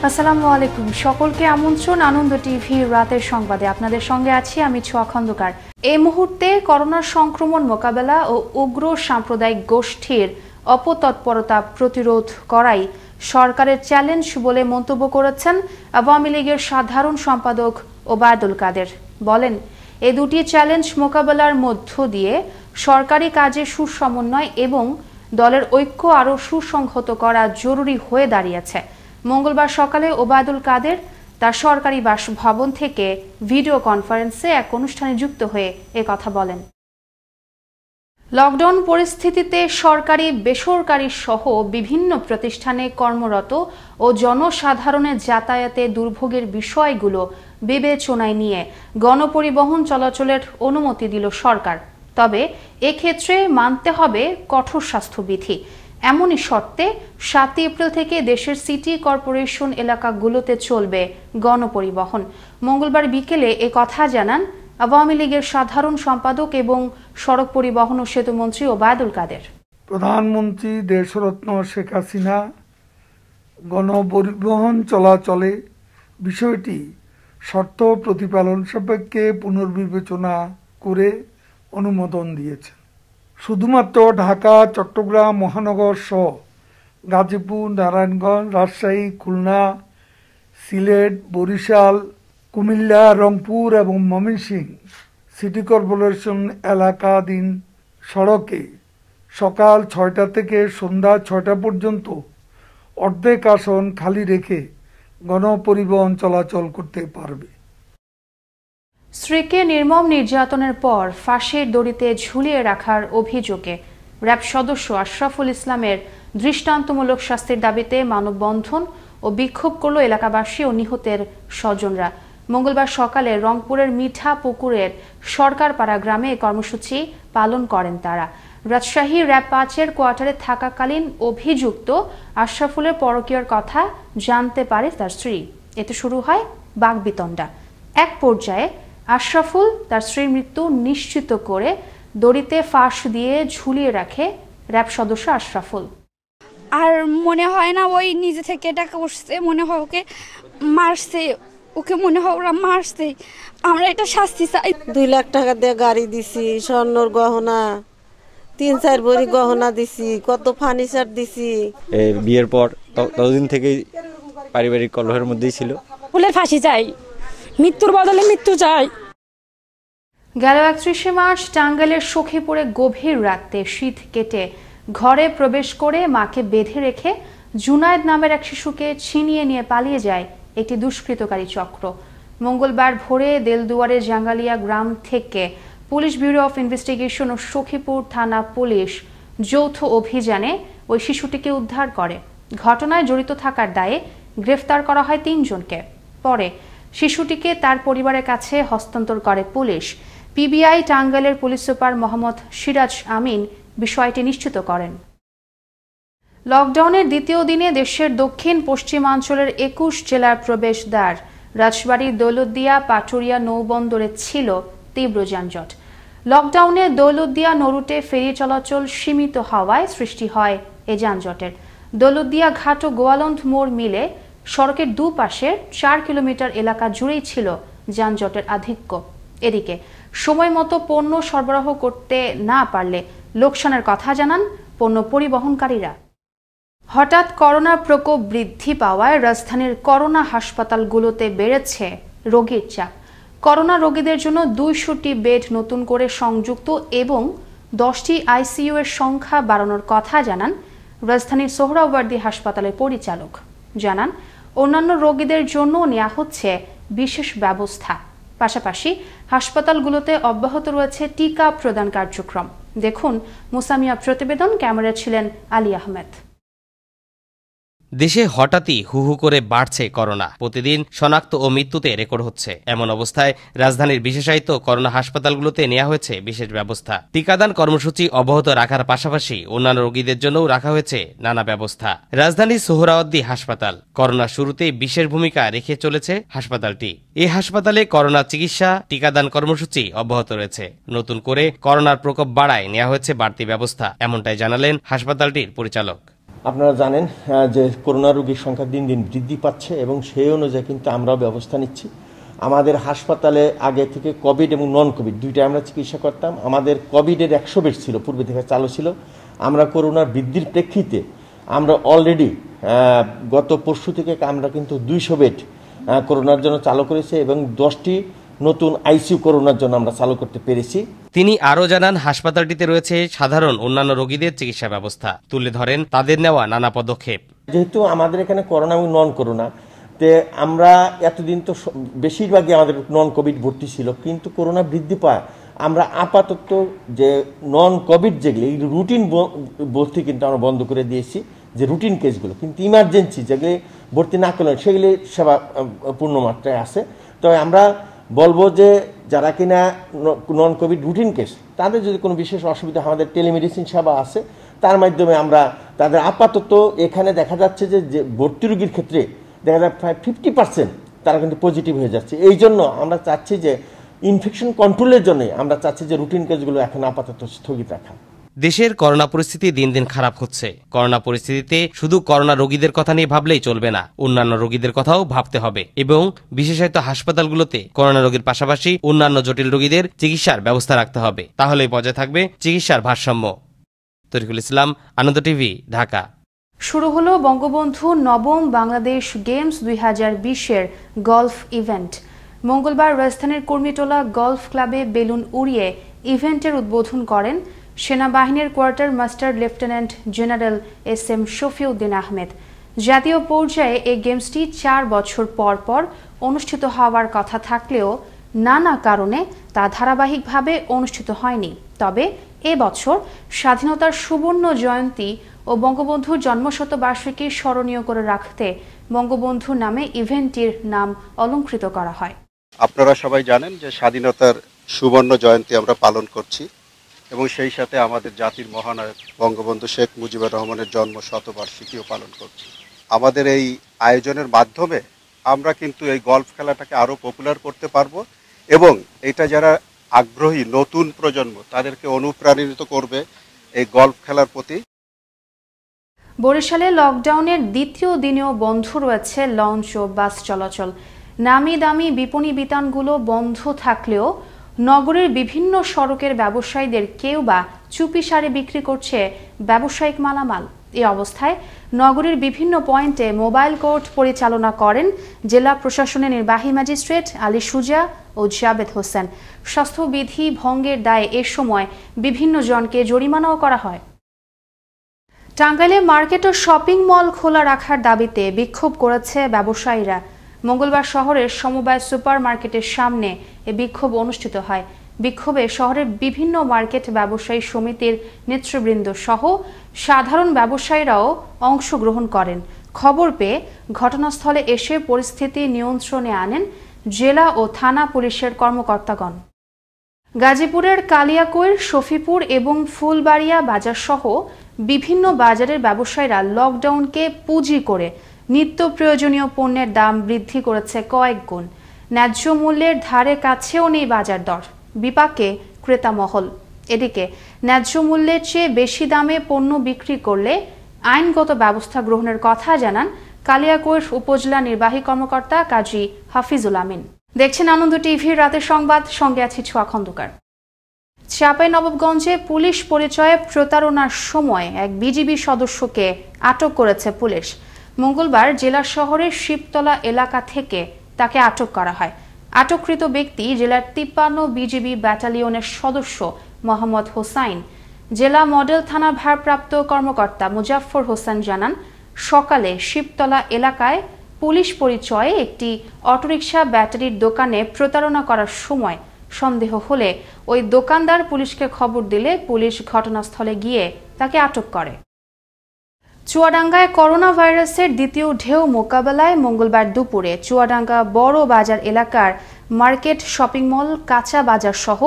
আসসালামু আলাইকুম, সকলকে আমন্ত্রণ আনন্দ টিভি রাতের সংবাদে। আপনাদের সঙ্গে আছি আমি ছোয়া খন্দকার। এই মুহূর্তে করোনা সংক্রমণ মোকাবেলা ও উগ্র সাম্প্রদায়িক গোষ্ঠীর অপতৎপরতা প্রতিরোধ করাই সরকারের চ্যালেঞ্জ বলে মন্তব্য করেছেন আওয়ামী লীগের সাধারণ সম্পাদক ওবায়দুল কাদের। বলেন, এই দুটি চ্যালেঞ্জ মোকাবেলার মধ্য দিয়ে সরকারি কাজে সুসমন্বয় এবং দলের ঐক্য আরও সুসংহত করা জরুরি হয়ে দাঁড়িয়েছে। মঙ্গলবার সকালে ওবায়দুল কাদের তার সরকারি বাসভবন থেকে ভিডিও কনফারেন্সে এক অনুষ্ঠানে যুক্ত হয়ে কথা বলেন। লকডাউন পরিস্থিতিতে সরকারি বেসরকারি সহ বিভিন্ন প্রতিষ্ঠানে কর্মরত ও জনসাধারণের যাতায়াতে দুর্ভোগের বিষয়গুলো বিবেচনায় নিয়ে গণপরিবহন চলাচলের অনুমতি দিল সরকার। তবে এক্ষেত্রে মানতে হবে কঠোর স্বাস্থ্যবিধি। এমনই শর্তে ৭ এপ্রিল থেকে দেশের সিটি কর্পোরেশন এলাকাগুলোতে চলবে গণপরিবহন। মঙ্গলবার বিকেলে কথা জানান আওয়ামী লীগের সাধারণ সম্পাদক এবং সড়ক পরিবহন ও সেতুমন্ত্রী ওবায়দুল কাদের। প্রধানমন্ত্রী দেশরত্ন শেখ হাসিনা গণপরিবহন চলাচলে বিষয়টি শর্ত প্রতিপালন সাপেক্ষে পুনর্বিবেচনা করে অনুমোদন দিয়েছেন। শুধুমাত্র ঢাকা, চট্টগ্রাম মহানগর সহ গাজীপুর, নারায়ণগঞ্জ, রাজশাহী, খুলনা, সিলেট, বরিশাল, কুমিল্লা, রংপুর এবং ময়মনসিংহ সিটি কর্পোরেশন এলাকাধীন সড়কে সকাল ৬টা থেকে সন্ধ্যা ৬টা পর্যন্ত অর্ধেক আসন খালি রেখে গণপরিবহন চলাচল করতে পারবে। স্ত্রীকে নির্মম নির্যাতনের পর ফাঁসির দড়িতে ঝুলিয়ে রাখার অভিযোগে র্যাব সদস্য আশরাফুল ইসলামের দৃষ্টান্তমূলক শাস্তির দাবিতে মানববন্ধন ও বিক্ষোভ করল এলাকাবাসী ও নিহতের স্বজনরা। মঙ্গলবার সকালে রংপুরের মিঠা পুকুরের সরকারপাড়া গ্রামে কর্মসূচি পালন করেন তারা। রাজশাহী র্যাব ৫-এর কোয়ার্টারে থাকাকালীন অভিযুক্ত আশরাফুলের পরকীয়ার কথা জানতে পারে তার স্ত্রী। এতে শুরু হয় বাকবিতণ্ডা। এক পর্যায়ে আশরাফুল তার স্ত্রীর মৃত্যু নিশ্চিত করে দড়িতে ফাঁস দিয়ে ঝুলিয়ে রাখে র্যাব সদস্য আশরাফুল। আর মনে হয় না ওই নিজে থেকে এটা করছে, মনে হয় ওকে মারছে, ওকে মনে হয় ওরা মারছে। আমরা এটা শাস্তি চাই। 2 লাখ টাকা দিয়ে গাড়ি দিছি, স্বর্ণর গহনা 3-4 ভরি গহনা দিছি, কত ফার্নিচার দিছি। বিয়ের পর ততদিন থেকেই পারিবারিক কলহের মধ্যেই ছিল। ফুলের ফাঁসি চাই, মৃত্যুর বদলে মৃত্যু চাই। গেল 31শে মার্চ টাঙ্গাইলের সখীপুরে গভীর রাতে শীত কেটে ঘরে প্রবেশ করে মাকে বেঁধে রেখে জুনায়েদ নামের এক শিশুকে ছিনিয়ে নিয়ে পালিয়ে যায় একটি দুষ্কৃতকারী চক্র। মঙ্গলবার ভোরে দেলদুয়ারের জাঙ্গালিয়া গ্রাম থেকে পুলিশ ব্যুরো অফ ইনভেস্টিগেশন ও সখীপুর থানা পুলিশ যৌথ অভিযানে ওই শিশুটিকে উদ্ধার করে। ঘটনায় জড়িত থাকার দায়ে গ্রেফতার করা হয় 3 জনকে। পরে শিশুটিকে তার পরিবারের কাছে হস্তান্তর করে পুলিশ। পিবিআই টাঙ্গাইলের পুলিশ সুপার মোহাম্মদ সিরাজ আমিন বিষয়টি নিশ্চিত করেন। লকডাউনের দ্বিতীয় দিনে দেশের দক্ষিণ পশ্চিমাঞ্চলের 21 জেলার প্রবেশদ্বার রাজবাড়ীর দৌলতদিয়া পাটুরিয়া নৌবন্দরে ছিল তীব্র যানজট। লকডাউনে দৌলতদিয়া নৌরুটে ফেরি চলাচল সীমিত হওয়ায় সৃষ্টি হয় এ যানজটের। দৌলতদিয়া ঘাট ও গোয়ালন্দ মোড় মিলে সড়কের দুপাশের 4 কিলোমিটার এলাকা জুড়েই ছিল যানজটের আধিক্য। এদিকে সময় মতো পণ্য সরবরাহ করতে না পারলে লোকসানের কথা জানান পণ্য পরিবহনকারীরা। হঠাৎ করোনার প্রকোপ বৃদ্ধি পাওয়ায় রাজধানীর করোনা হাসপাতালগুলোতে বেড়েছে রোগীর চাপ। করোনা রোগীদের জন্য 200টি বেড নতুন করে সংযুক্ত এবং 10টি আইসিইউ এর সংখ্যা বাড়ানোর কথা জানান রাজধানীর সোহরাওয়ার্দী হাসপাতালের পরিচালক। জানান, অন্যান্য রোগীদের জন্য নেওয়া হচ্ছে বিশেষ ব্যবস্থা। পাশাপাশি হাসপাতালগুলোতে অব্যাহত রয়েছে টিকা প্রদান কার্যক্রম। দেখুন মুসামিয়া প্রতিবেদন, ক্যামেরায় ছিলেন আলী আহমেদ। দেশে হঠাৎই হু হু করে বাড়ছে করোনা। প্রতিদিন শনাক্ত ও মৃত্যুতে রেকর্ড হচ্ছে। এমন অবস্থায় রাজধানীর বিশেষায়িত করোনা হাসপাতালগুলোতে নেওয়া হয়েছে বিশেষ ব্যবস্থা। টিকাদান কর্মসূচি অব্যাহত রাখার পাশাপাশি অন্যান্য রোগীদের জন্যও রাখা হয়েছে নানা ব্যবস্থা। রাজধানীর সোহরাওয়ার্দী হাসপাতাল করোনা শুরুতেই বিশেষ ভূমিকা রেখে চলেছে হাসপাতালটি। এই হাসপাতালে করোনা চিকিৎসা, টিকাদান কর্মসূচি অব্যাহত রয়েছে। নতুন করে করোনার প্রকোপ বাড়ায় নেওয়া হয়েছে বাড়তি ব্যবস্থা, এমনটাই জানালেন হাসপাতালটির পরিচালক। আপনারা জানেন যে করোনা রোগীর সংখ্যা দিন দিন বৃদ্ধি পাচ্ছে এবং সেই অনুযায়ী কিন্তু আমরাও ব্যবস্থা নিচ্ছি। আমাদের হাসপাতালে আগে থেকে কোভিড এবং নন কোভিড দুইটাই আমরা চিকিৎসা করতাম। আমাদের কোভিডের 100 বেড ছিল, পূর্বে থেকে চালু ছিল। আমরা করোনার বৃদ্ধির প্রেক্ষিতে আমরা অলরেডি গত পরশু থেকে আমরা কিন্তু 200 বেড করোনার জন্য চালু করেছি এবং 10টি নতুন আইসিইউ করোনার জন্য আমরা চালু করতে পেরেছি। তিনি আরও জানান, হাসপাতালটিতে রয়েছে সাধারণ অন্যান্য রোগীদের চিকিৎসা ব্যবস্থা। তুলে ধরেন তাদের নেওয়া নানা পদক্ষেপ। যেহেতু আমাদের এখানে করোনা এবং নন করোনা তে আমরা এতদিন তো বেশিরভাগই আমাদের নন কোভিড ভর্তি ছিল, কিন্তু করোনা বৃদ্ধি পায় আমরা আপাতত যে নন কোভিড যেগুলি এই রুটিন ভর্তি কিন্তু আমরা বন্ধ করে দিয়েছি, যে রুটিন কেসগুলো, কিন্তু ইমার্জেন্সি যেগুলি ভর্তি না করলেন সেগুলি সেবা পূর্ণমাত্রায় আছে। তবে আমরা বলবো যে যারা কিনা নন কোভিড রুটিন কেস তাদের যদি কোনো বিশেষ অসুবিধা, আমাদের টেলিমেডিসিন সেবা আছে, তার মাধ্যমে আমরা তাদের আপাতত এখানে দেখা যাচ্ছে যে ভর্তি রোগীর ক্ষেত্রে দেখা যায় প্রায় 50% তারা কিন্তু পজিটিভ হয়ে যাচ্ছে। এই জন্য আমরা চাচ্ছি যে ইনফেকশন কন্ট্রোলের জন্য আমরা চাচ্ছি যে রুটিন কেসগুলো এখন আপাতত স্থগিত রাখা। দেশের করোনা পরিস্থিতি দিন দিন খারাপ হচ্ছে। করোনা পরিস্থিতিতে শুধু করোনা রোগীদের কথা নিয়ে ভাবলেই চলবে না, অন্যান্য রোগীদের কথাও ভাবতে হবে এবং বিশেষায়িত হাসপাতালগুলোতে করোনা রোগীর পাশাপাশি অন্যান্য জটিল রোগীদের চিকিৎসার ব্যবস্থা রাখতে হবে। তাহলেই বজায় থাকবে চিকিৎসার ভারসাম্য। তরিকুল ইসলাম, আনন্দ টিভি, ঢাকা। শুরু হলো বঙ্গবন্ধু নবম বাংলাদেশ গেমস 2020-এর গলফ ইভেন্ট। মঙ্গলবার রাজধানীর কর্মীটোলা গলফ ক্লাবে বেলুন উড়িয়ে ইভেন্টের উদ্বোধন করেন সেনাবাহিনীর quarter master lieutenant general SM Shafiuddin Ahmed. জাতীয় পর্যায়ে এই গেমসটি 4 বছর পর পর অনুষ্ঠিত হওয়ার কথা থাকলেও নানা কারণে তা ধারাবাহিকভাবে অনুষ্ঠিত হয়নি। তবে এবছর স্বাধীনতার সুবর্ণ জয়ন্তী ও বঙ্গবন্ধুর জন্মশতবার্ষিকী স্মরণীয় করে রাখতে বঙ্গবন্ধু নামে ইভেন্টটির নাম অলংকৃত করা হয়। আপনারা সবাই জানেন যে স্বাধীনতার সুবর্ণ জয়ন্তী আমরা পালন করছি এবং সেই সাথে আমাদের জাতির মহানায়ক বঙ্গবন্ধু শেখ মুজিবুর রহমানের জন্ম শতবার্ষিকীও পালন করছি। আমাদের এই আয়োজনের মাধ্যমে আমরা কিন্তু এই গলফ খেলাটাকে আরও পপুলার করতে পারবো এবং এটা যারা আগ্রহী নতুন প্রজন্ম তাদেরকে অনুপ্রাণিত করবে এই গলফ খেলার প্রতি। বরিশালে লকডাউনের দ্বিতীয় দিনেও বন্ধ রয়েছে লঞ্চ ও বাস চলাচল। নামি দামি বিপণী বিতানগুলো বন্ধ থাকলেও নগরের বিভিন্ন সড়কের ব্যবসায়ীদের কেউ বা চুপিসারে বিক্রি করছে ব্যবসায়িক মালামাল। এই অবস্থায় নগরীর বিভিন্ন পয়েন্টে মোবাইল কোর্ট পরিচালনা করেন জেলা প্রশাসনের নির্বাহী ম্যাজিস্ট্রেট আলী সুজা ও জাবেদ হোসেন। স্বাস্থ্যবিধি ভঙ্গের দায়ে এ সময় বিভিন্ন জনকে জরিমানাও করা হয়। টাঙ্গাইলে মার্কেট ও শপিং মল খোলা রাখার দাবিতে বিক্ষোভ করেছে ব্যবসায়ীরা। মঙ্গলবার শহরের সমবায় সুপার মার্কেটের সামনে এ বিক্ষোভ অনুষ্ঠিত হয়। বিক্ষোভে শহরের বিভিন্ন মার্কেট ব্যবসায়ী সমিতির নেতৃবৃন্দ সহ সাধারণ ব্যবসায়ীরাও অংশগ্রহণ করেন। খবর পেয়ে ঘটনাস্থলে এসে পরিস্থিতি নিয়ন্ত্রণে আনেন জেলা ও থানা পুলিশের কর্মকর্তাগণ। গাজীপুরের কালিয়াকৈর, শফিপুর এবং ফুলবাড়িয়া বাজার সহ বিভিন্ন বাজারের ব্যবসায়ীরা লকডাউনকে পুঁজি করে নিত্য প্রয়োজনীয় পণ্যের দাম বৃদ্ধি করেছে কয়েক গুণ। ন্যায্য মূল্যের ধারে কাছেও নেই বাজার দর, বিপাকে ক্রেতা মহল। এদিকে ন্যায্য মূল্যের চেয়ে বেশি দামে পণ্য বিক্রি করলে আইনগত ব্যবস্থা গ্রহণের কথা জানান কালিয়াকৈর উপজেলা নির্বাহী কর্মকর্তা কাজী হাফিজুল আমিন। দেখছেন আনন্দ টিভির রাতের সংবাদ, সঙ্গে আছি ছোয়া খন্দকার। চাঁপাইনবাবগঞ্জে পুলিশ পরিচয়ে প্রতারণার সময় এক বিজিবি সদস্যকে আটক করেছে পুলিশ। মঙ্গলবার জেলা শহরের শিবতলা এলাকা থেকে তাকে আটক করা হয়। আটককৃত ব্যক্তি জেলার 53 বিজিবি ব্যাটালিয়নের সদস্য মোহাম্মদ হোসাইন। জেলা মডেল থানার ভারপ্রাপ্ত কর্মকর্তা মুজাফফর হোসেন জানান, সকালে শিবতলা এলাকায় পুলিশ পরিচয়ে একটি অটোরিকশা ব্যাটারির দোকানে প্রতারণা করার সময় সন্দেহ হলে ওই দোকানদার পুলিশকে খবর দিলে পুলিশ ঘটনাস্থলে গিয়ে তাকে আটক করে। চুয়াডাঙ্গায় করোনা ভাইরাসের দ্বিতীয় ঢেউ মোকাবেলায় মঙ্গলবার দুপুরে চুয়াডাঙ্গা বড় বাজার এলাকার মার্কেট, শপিং মল, কাঁচা বাজার সহ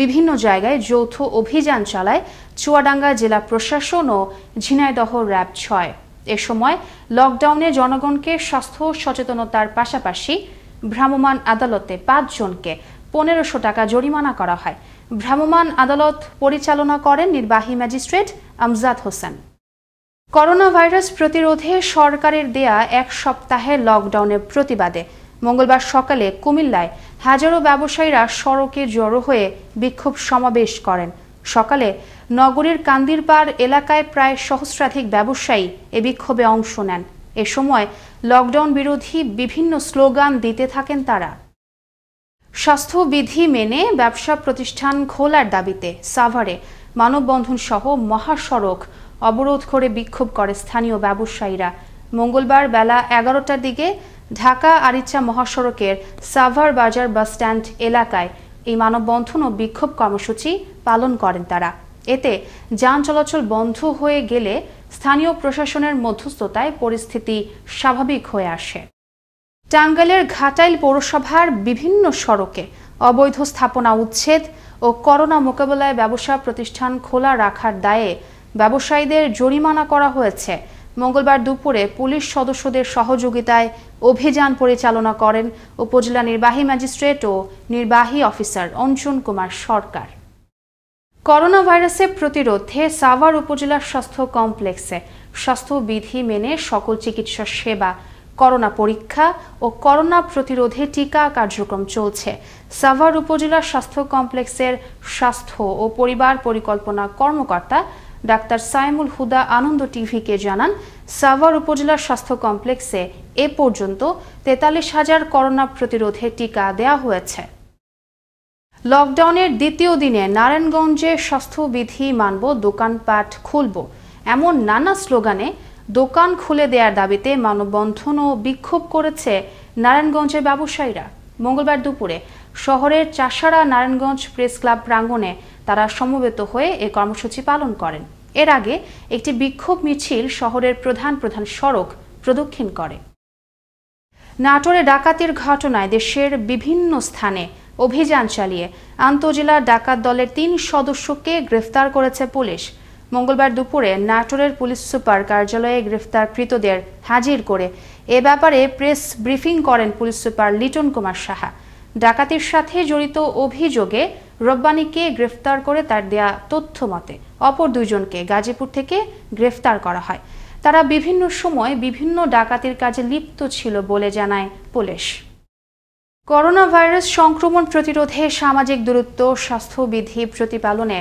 বিভিন্ন জায়গায় যৌথ অভিযান চালায় চুয়াডাঙ্গা জেলা প্রশাসন ও ঝিনাইদহ র্যাব 6। এ সময় লকডাউনে জনগণকে স্বাস্থ্য সচেতনতার পাশাপাশি ভ্রাম্যমাণ আদালতে 5 জনকে 1500 টাকা জরিমানা করা হয়। ভ্রাম্যমাণ আদালত পরিচালনা করেন নির্বাহী magistrate Amjad Hossain. Corona virus প্রতিরোধে সরকারের দেয়া এক সপ্তাহের লকডাউনের প্রতিবাদে মঙ্গলবার সকালে কুমিল্লায় হাজারো ব্যবসায়ীরা সড়কে জড়ো হয়ে বিক্ষোভ সমাবেশ করেন। সকালে নগরীর কান্দিরপাড় এলাকায় প্রায় সহস্রাধিক ব্যবসায়ী এ বিক্ষোভে অংশ নেন। এ সময় লকডাউন বিরোধী বিভিন্ন স্লোগান দিতে থাকেন তারা। স্বাস্থ্যবিধি মেনে ব্যবসা প্রতিষ্ঠান খোলার দাবিতে সাভারে মানববন্ধন সহ মহাসড়ক অবরোধ করে বিক্ষোভ করে স্থানীয় ব্যবসায়ীরা। মঙ্গলবার বেলা 11টার দিকে ঢাকা আরিচা মহাসড়কের সাভার বাজার বাসস্ট্যান্ড এলাকায় এই মানববন্ধন ও বিক্ষোভ কর্মসূচি পালন করেন তারা। এতে যান চলাচল বন্ধ হয়ে গেলে স্থানীয় প্রশাসনের মধ্যস্থতায় পরিস্থিতি স্বাভাবিক হয়ে আসে। টাঙ্গাইলের ঘাটাইল পৌরসভার বিভিন্ন সড়কে অবৈধ স্থাপনা উচ্ছেদ ও করোনা মোকাবেলায় ব্যবসা প্রতিষ্ঠান খোলা রাখার দায়ে ব্যবসায়ীদের জরিমানা করা হয়েছে। মঙ্গলবার দুপুরে পুলিশ সদস্যদের সহযোগিতায় অভিযান পরিচালনা করেন উপজেলা নির্বাহী ম্যাজিস্ট্রেট ও নির্বাহী অফিসার অঞ্জন কুমার সরকার। করোনা ভাইরাসের প্রতিরোধে সাভার উপজেলা স্বাস্থ্য কমপ্লেক্সে স্বাস্থ্যবিধি মেনে সকল চিকিৎসা সেবা, করোনা পরীক্ষা ও করোনা প্রতিরোধে টিকা কার্যক্রম চলছে। সাভার উপজেলা স্বাস্থ্য কমপ্লেক্সের স্বাস্থ্য ও পরিবার পরিকল্পনা কর্মকর্তা ডাক্তার সাইমুল হুদা আনন্দ টিভিকে জানান, সাভার উপজেলা স্বাস্থ্য কমপ্লেক্সে এ পর্যন্ত 43,000 করোনা প্রতিরোধে টিকা দেওয়া হয়েছে। লকডাউনের দ্বিতীয় দিনে নারায়ণগঞ্জে স্বাস্থ্যবিধি মানব, দোকানপাট খুলব এমন নানা স্লোগানে দোকান খুলে দেওয়ার দাবিতে মানববন্ধন ও বিক্ষোভ করেছে নারায়ণগঞ্জের ব্যবসায়ীরা। মঙ্গলবার দুপুরে শহরের চাষারা নারায়ণগঞ্জ প্রেস ক্লাব প্রাঙ্গণে তারা সমবেত হয়ে এ কর্মসূচি পালন করেন। এর আগে একটি বিক্ষোভ মিছিল শহরের প্রধান সড়ক প্রদক্ষিণ করে। নাটোরে ডাকাতির ঘটনায় দেশের বিভিন্ন স্থানে অভিযান চালিয়ে আন্তঃজেলা ডাকাত দলের 3 সদস্যকে গ্রেফতার করেছে পুলিশ। মঙ্গলবার দুপুরে নাটোরের পুলিশ সুপার কার্যালয়ে গ্রেফতারকৃতদের হাজির করে এ ব্যাপারে প্রেস ব্রিফিং করেন পুলিশ সুপার লিটন কুমার সাহা। ডাকাতির সাথে জড়িত অভিযোগে রব্বানীকে গ্রেফতার করে তার দেয়া তথ্য মতে অপর 2 জনকে গাজীপুর থেকে গ্রেফতার করা হয়। তারা বিভিন্ন সময় বিভিন্ন ডাকাতির কাজে লিপ্ত ছিল বলে জানায় পুলিশ। করোনা ভাইরাস সংক্রমণ প্রতিরোধে সামাজিক দূরত্ব, স্বাস্থ্যবিধি প্রতিপালনে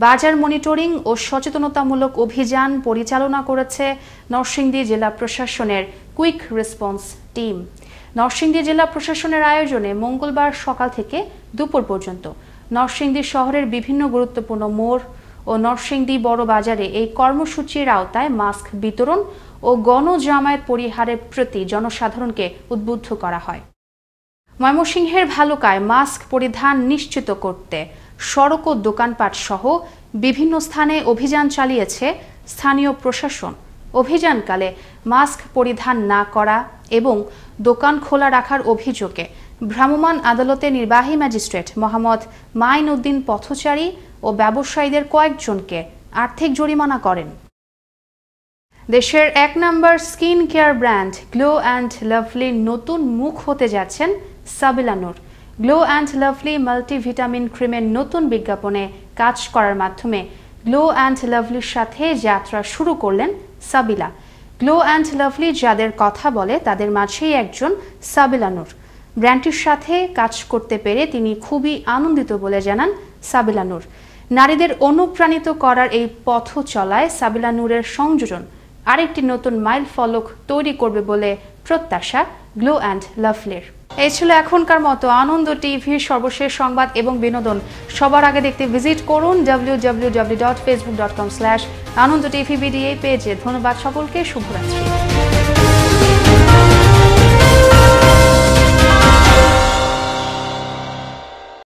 বাজার মনিটরিং ও সচেতনতামূলক অভিযান পরিচালনা করেছে নরসিংদী জেলা প্রশাসনের কুইক রেসপন্স টিম। নরসিংদী জেলা প্রশাসনের আয়োজনে মঙ্গলবার সকাল থেকে দুপুর পর্যন্ত নরসিংদী শহরের বিভিন্ন গুরুত্বপূর্ণ মোড় ও নরসিংদী বড় বাজারে এই কর্মসূচির আওতায় মাস্ক বিতরণ ও গণজামায়াত পরিহারের প্রতি জনসাধারণকে উদ্বুদ্ধ করা হয়। ময়মনসিংহের ভালুকায় মাস্ক পরিধান নিশ্চিত করতে সড়ক ও দোকানপাট সহ বিভিন্ন স্থানে অভিযান চালিয়েছে স্থানীয় প্রশাসন। অভিযানকালে মাস্ক পরিধান না করা এবং দোকান খোলা রাখার অভিযোগে ভ্রাম্যমাণ আদালতে নির্বাহী ম্যাজিস্ট্রেট মোহাম্মদ মাইন উদ্দিন পথচারী ও ব্যবসায়ীদের কয়েকজনকে আর্থিক জরিমানা করেন। দেশের 1 নম্বর skin care brand Glow and Lovely নতুন মুখ হতে যাচ্ছেন Sabila Noor. Glow and Lovely multivitamin ক্রিমের নতুন বিজ্ঞাপনে কাজ করার মাধ্যমে গ্লো অ্যান্ড লাভলির সাথে যাত্রা শুরু করলেন সাবিলা। গ্লো অ্যান্ড লাভলি যাদের কথা বলে তাদের মাঝেই একজন সাবিলা নূর। ব্র্যান্ডটির সাথে কাজ করতে পেরে তিনি খুবই আনন্দিত বলে জানান সাবিলা নূর। নারীদের অনুপ্রাণিত করার এই পথ চলায় সাবিলা নূরের সংযোজন আরেকটি নতুন মাইল ফলক তৈরি করবে বলে প্রত্যাশা গ্লো অ্যান্ড লাভলির। এই ছিল এখনকার মতো আনন্দ টিভির সর্বশেষ সংবাদ এবং বিনোদন। সবার আগে দেখতে ভিজিট করুন www.facebook.com/anandotv পেজে। ধন্যবাদ সকলকে, শুভরাত্রি।